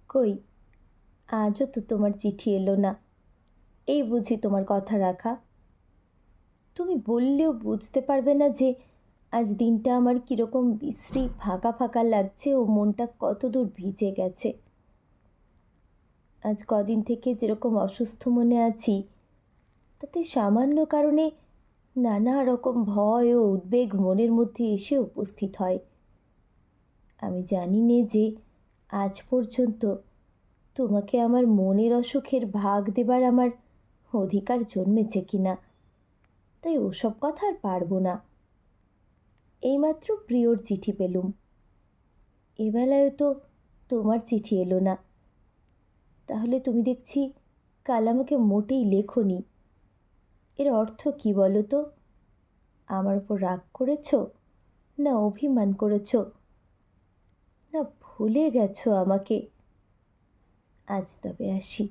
কই, আজও তো তোমার চিঠি এলো না। এই বুঝি তোমার কথা রাখা? তুমি বললেও বুঝতে পারবে না যে আজ দিনটা আমার কীরকম বিশ্রী ফাঁকা ফাঁকা লাগছে ও মনটা কতদূর ভিজে গেছে। আজ কদিন থেকে যেরকম অসুস্থ মনে আছি, তাতে সামান্য কারণে নানা রকম ভয় ও উদ্বেগ মনের মধ্যে এসে উপস্থিত হয়। আমি জানি নে যে আজ পর্যন্ত তোমাকে আমার মনের অসুখের ভাগ দেবার আমার অধিকার জন্মেছে কিনা, তাই ওসব কথা আর পারবো না। এইমাত্র প্রিয়র চিঠি পেলুম, এবেলায়ও তো তোমার চিঠি এলো না। তাহলে তুমি দেখছি কাল আমাকে মোটেই লেখনি। এর অর্থ কি বলো তো? আমার উপর রাগ করেছ, না অভিমান করেছ, না ভুলে গেছো আমাকে? আজ তবে আসি।